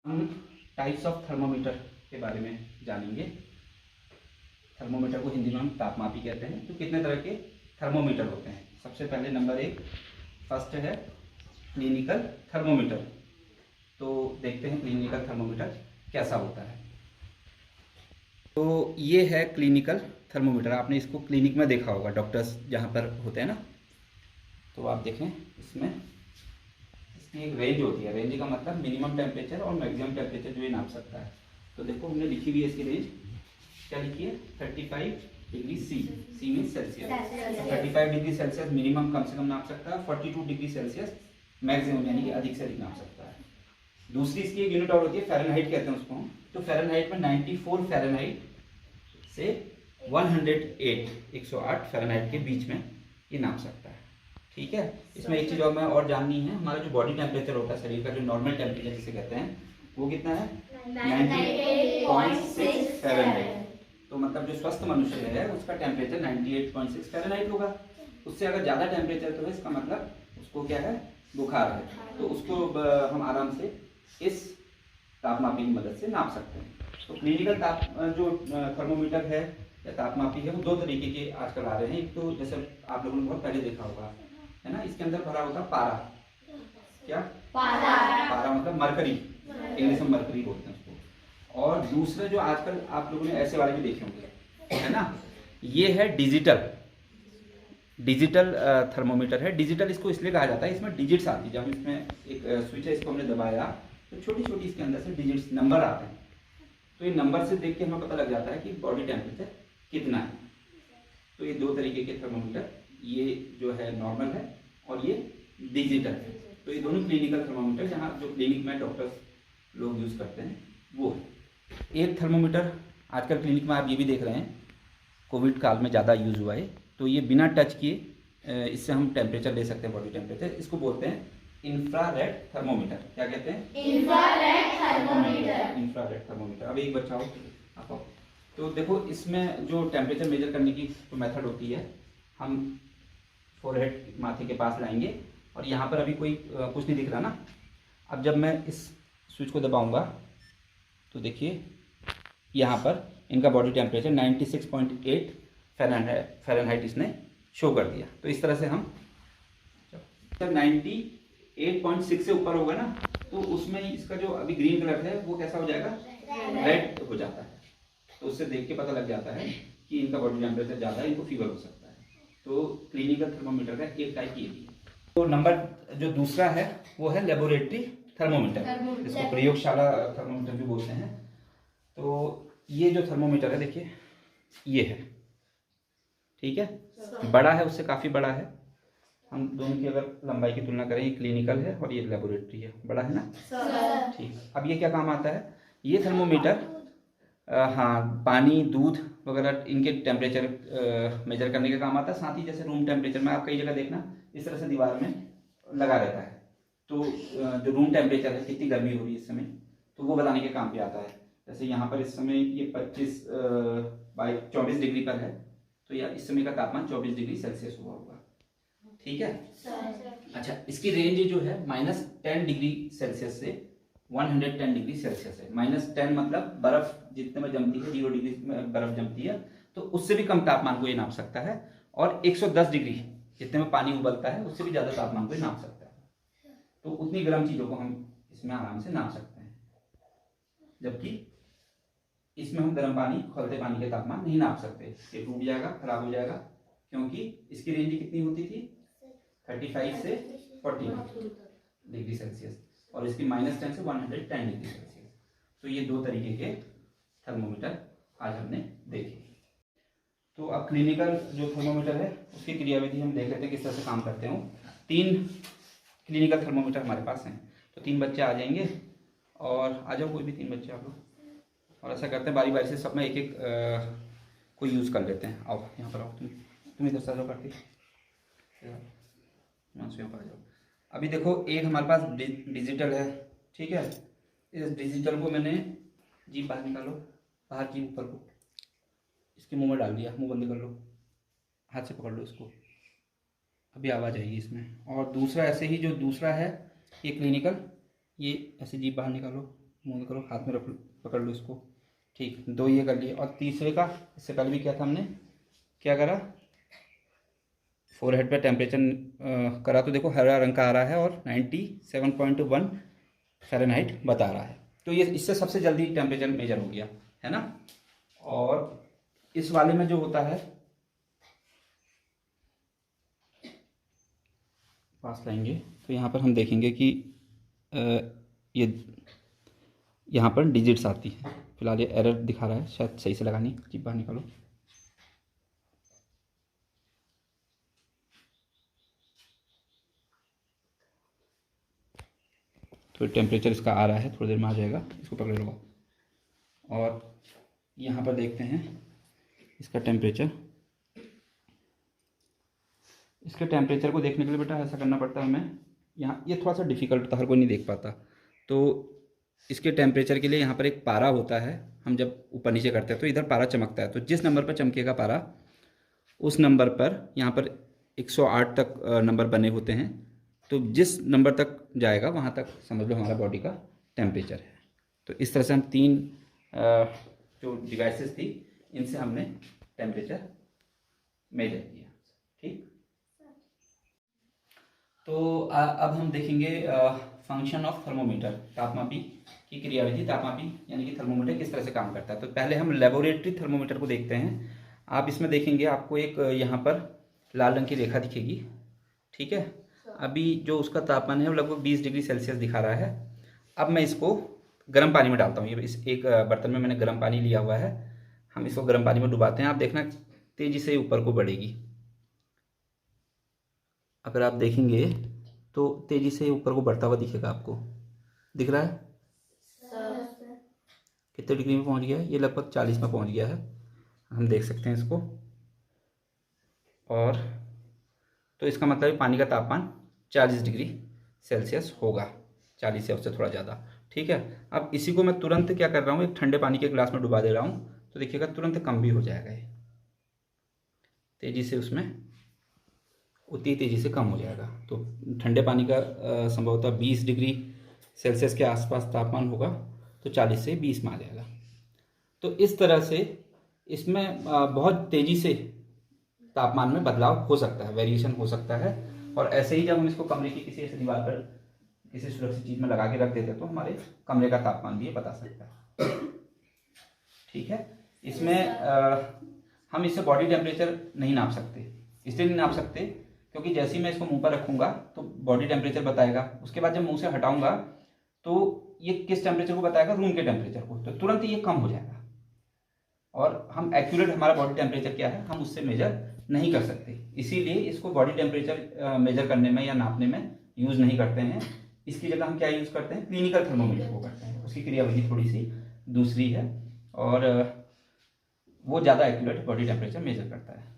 हम types of thermometer के बारे में जानेंगे। थर्मोमीटर को हिंदी में हम तापमापी कहते हैं। तो कितने तरह के थर्मोमीटर होते हैं? सबसे पहले नंबर 1 फर्स्ट है क्लिनिकल थर्मोमीटर। तो देखते हैं क्लिनिकल थर्मोमीटर कैसा होता है। तो ये है क्लिनिकल थर्मोमीटर। आपने इसको क्लिनिक में देखा होगा, डॉक्टर्स जहाँ पर होते हैं ना। तो आप देखें, इसमें इसकी एक रेंज होती है। रेंज का मतलब मिनिमम टेम्परेचर और मैक्सिमम टेम्परेचर जो ये नाप सकता है। तो देखो हमने लिखी हुई है इसकी रेंज, क्या लिखी है? 35 degree C. C mean Celsius. 35 degree Celsius minimum कम से कम नाप सकता है। 42 डिग्री सेल्सियस मैक्सिमम यानी कि अधिक से अधिक नाप सकता है। दूसरी इसकी एक यूनिट और होती है, फ़ारेनहाइट कहते हैं उसको हम। तो फ़ारेनहाइट में 94 फ़ारेनहाइट से 108 फ़ारेनहाइट के बीच में ये नाप सकता है। ठीक है। इसमें एक चीज़ और मैं और जाननी है, हमारा जो बॉडी टेम्परेचर होता है, शरीर का जो नॉर्मल टेम्परेचर जिसे कहते हैं, वो कितना है? 98.6 फ़ारेनहाइट। तो मतलब जो स्वस्थ मनुष्य है उसका टेम्परेचर 98.6 फ़ारेनहाइट होगा। उससे अगर ज़्यादा टेम्परेचर तो है, इसका मतलब उसको क्या है? बुखार है। तो उसको हम आराम से इस तापमापी की मदद से नाप सकते हैं। तो क्लिनिकल जो थर्मोमीटर है या तापमापी है, वो दो तरीके के आजकल आ रहे हैं। एक तो जैसे आप लोगों ने बहुत पहले देखा होगा, है ना, इसके अंदर भरा होता पारा। क्या? पारा मतलब मरकरी, इंग्लिश में मरकरी बोलते हैं उसको। और दूसरे जो आजकल आप लोगों ने ऐसे वाले भी देखे होंगे, है ना, ये है डिजिटल थर्मोमीटर है। डिजिटल इसको इसलिए कहा जाता है, इसमें डिजिट्स आती है। जब इसमें एक स्विच है, इसको हमने दबाया तो छोटी छोटी इसके अंदर से डिजिट्स, नंबर आते हैं। तो ये नंबर से देख के हमें पता लग जाता है कि बॉडी टेम्परेचर कितना है। तो ये दो तरीके के थर्मोमीटर, ये जो है नॉर्मल है और ये डिजिटल है। तो ये दोनों क्लिनिकल थर्मोमीटर, जहाँ जो क्लिनिक में डॉक्टर्स लोग यूज़ करते हैं, वो है। एक थर्मोमीटर आजकल क्लिनिक में आप ये भी देख रहे हैं, कोविड काल में ज़्यादा यूज़ हुआ है। तो ये बिना टच किए इससे हम टेम्परेचर ले सकते हैं, बॉडी टेम्परेचर। इसको बोलते हैं इंफ्रारेड थर्मोमीटर। क्या कहते हैं? Infrared thermometer. अब एक बच्चा हो आप। तो देखो, इसमें जो टेम्परेचर मेजर करने की जो मेथड होती है, हम फोरहेड, माथे के पास लाएंगे और यहाँ पर अभी कोई कुछ नहीं दिख रहा ना। अब जब मैं इस स्विच को दबाऊंगा तो देखिए यहाँ पर इनका बॉडी टेम्परेचर 96.8 फ़ारेनहाइट इसने शो कर दिया। तो इस तरह से हम जब 98.6 से ऊपर होगा ना, तो उसमें इसका जो अभी ग्रीन कलर है वो कैसा हो जाएगा? रेड हो जाता है। तो उससे देख के पता लग जाता है कि इनका बॉडी टेम्परेचर ज़्यादा है, इनको फीवर हो सकता है। तो क्लिनिकल थर्मोमीटर का एक टाइप ये भी है। तो नंबर जो दूसरा है वो है लेबोरेटरी थर्मोमीटर, जिसको प्रयोगशाला थर्मोमीटर भी बोलते हैं। तो ये जो थर्मोमीटर है, देखिए ये है, ठीक है, बड़ा है, उससे काफ़ी बड़ा है। हम दोनों की अगर लंबाई की तुलना करें, ये क्लिनिकल है और ये लेबोरेटरी है, बड़ा है ना। ठीक। अब ये क्या काम आता है? ये थर्मोमीटर हाँ, पानी, दूध वगैरह इनके टेम्परेचर मेजर करने का काम आता है। साथ ही जैसे रूम टेम्परेचर में आप कई जगह देखना इस तरह से दीवार में लगा रहता है। तो जो रूम टेम्परेचर है, कितनी गर्मी हो रही है इस समय, तो वो बताने के काम पे आता है। जैसे यहाँ पर इस समय ये 24 डिग्री पर है, तो या इस समय का तापमान 24 डिग्री सेल्सियस हुआ होगा। ठीक है। अच्छा, इसकी रेंज जो है -10 डिग्री सेल्सियस से 110 डिग्री सेल्सियस है। -10 मतलब बर्फ जितने में जमती है, 0 डिग्री में बर्फ जमती है, तो उससे भी कम तापमान को ये नाप सकता है। और 110 डिग्री जितने में पानी उबलता है, उससे भी ज़्यादा तापमान को ये नाप सकता है। तो उतनी गर्म चीज़ों को हम इसमें आराम से नाप सकते हैं, जबकि इसमें हम गर्म पानी, खौलते पानी के तापमान नहीं नाप सकते। ये टूट जाएगा, खराब हो जाएगा, क्योंकि इसकी रेंज कितनी होती थी? 35 से 40 डिग्री सेल्सियस, और इसकी -10 से 110 डिग्री सेल्सियस। तो ये दो तरीके के थर्मोमीटर आज हमने देखे। तो अब क्लिनिकल जो थर्मोमीटर है उसकी क्रियाविधि हम देख लेते हैं किस तरह से काम करते हैं। 3 क्लिनिकल थर्मोमीटर हमारे पास हैं। तो 3 बच्चे आ जाएंगे, और आ जाओ कोई भी 3 बच्चे आप लोग। और ऐसा करते हैं बारी बारी से, सब में एक एक कोई यूज़ कर लेते हैं। आओ यहाँ पर आओ, तुम इधर से आ जाओ करके, यहाँ पर आ जाओ। अभी देखो, एक हमारे पास डिजिटल है, ठीक है। इस डिजिटल को मैंने, जीभ बाहर निकालो, बाहर जीभ ऊपर को, इसके मुंह में डाल दिया, मुंह बंद कर लो, हाथ से पकड़ लो इसको, अभी आवाज़ आएगी इसमें। और दूसरा ऐसे ही, जो दूसरा है ये क्लिनिकल, ये ऐसे जीभ बाहर निकालो, मूव करो, हाथ में रख लो, पकड़ लो इसको। ठीक, 2 ये कर लिए। और तीसरे का, इससे पहले भी क्या था हमने, क्या करा, फोरहेड पे टेम्परेचर करा तो देखो हरा रंग का आ रहा है और 97.1 फ़ारेनहाइट बता रहा है। तो ये इससे सबसे जल्दी टेम्परेचर मेजर हो गया है ना। और इस वाले में जो होता है, पास लाएंगे तो यहाँ पर हम देखेंगे कि ये यहाँ पर डिजिट्स आती है। फिलहाल ये एरर दिखा रहा है, शायद सही से लगानी, चिप बाहर निकालो। तो टेम्परेचर इसका आ रहा है, थोड़ी देर में आ जाएगा, इसको पकड़े रहो। और यहाँ पर देखते हैं इसका टेम्परेचर। इसके टेम्परेचर को देखने के लिए बेटा ऐसा करना पड़ता है हमें, यहाँ ये थोड़ा सा डिफ़िकल्ट होता है, हर कोई नहीं देख पाता। तो इसके टेम्परेचर के लिए यहाँ पर एक पारा होता है, हम जब ऊपर नीचे करते हैं तो इधर पारा चमकता है। तो जिस नंबर पर चमकेगा पारा, उस नंबर पर, यहाँ पर 108 तक नंबर बने होते हैं, तो जिस नंबर तक जाएगा वहाँ तक समझ लो हमारा बॉडी का टेम्परेचर है। तो इस तरह से हम 3 जो डिवाइसेस थी, इनसे हमने टेम्परेचर मेजर किया। ठीक, तो अब हम देखेंगे फंक्शन ऑफ थर्मोमीटर, तापमापी की क्रियाविधि। तापमापी यानी कि थर्मोमीटर किस तरह से काम करता है। तो पहले हम लेबोरेटरी थर्मोमीटर को देखते हैं। आप इसमें देखेंगे, आपको एक यहाँ पर लाल रंग की रेखा दिखेगी, ठीक है। अभी जो उसका तापमान है वो लगभग 20 डिग्री सेल्सियस दिखा रहा है। अब मैं इसको गर्म पानी में डालता हूँ। ये इस एक बर्तन में मैंने गर्म पानी लिया हुआ है, हम इसको गर्म पानी में डुबाते हैं। आप देखना तेज़ी से ऊपर को बढ़ेगी। अगर आप देखेंगे तो तेज़ी से ऊपर को बढ़ता हुआ दिखेगा, आपको दिख रहा है। कितने डिग्री में पहुंच गया है, ये लगभग 40 में पहुंच गया है, हम देख सकते हैं इसको। और तो इसका मतलब है पानी का तापमान 40 डिग्री सेल्सियस होगा, 40 या उससे थोड़ा ज़्यादा, ठीक है। अब इसी को मैं तुरंत क्या कर रहा हूँ, एक ठंडे पानी के गिलास में डुबा दे रहा हूँ, तो देखिएगा तुरंत कम भी हो जाएगा। ये तेज़ी से उसमें उतनी तेज़ी से कम हो जाएगा। तो ठंडे पानी का संभवतः 20 डिग्री सेल्सियस के आसपास तापमान होगा, तो 40 से 20 में आ जाएगा। तो इस तरह से इसमें बहुत तेज़ी से तापमान में बदलाव हो सकता है, वेरिएशन हो सकता है। और ऐसे ही जब हम इसको कमरे की किसी ऐसी दीवार पर किसी सुरक्षित चीज़ में लगा के रख देते हैं, तो हमारे कमरे का तापमान भी ये बता सकता है, ठीक है। इसमें हम इससे बॉडी टेम्परेचर नहीं नाप सकते। इसलिए नहीं नाप सकते क्योंकि जैसे ही मैं इसको मुंह पर रखूँगा तो बॉडी टेम्परेचर बताएगा, उसके बाद जब मुंह से हटाऊँगा तो ये किस टेम्परेचर को बताएगा, रूम के टेम्परेचर को, तो तुरंत ही ये कम हो जाएगा। और हम एक्यूरेट हमारा बॉडी टेम्परेचर क्या है, हम उससे मेजर नहीं कर सकते। इसीलिए इसको बॉडी टेम्परेचर मेजर करने में या नापने में यूज़ नहीं करते हैं। इसकी जगह हम क्या यूज़ करते हैं, क्लिनिकल थर्मोमीटर को करते हैं। उसकी क्रियाविधि थोड़ी सी दूसरी है और वो ज़्यादा एक्यूरेट बॉडी टेम्परेचर मेजर करता है।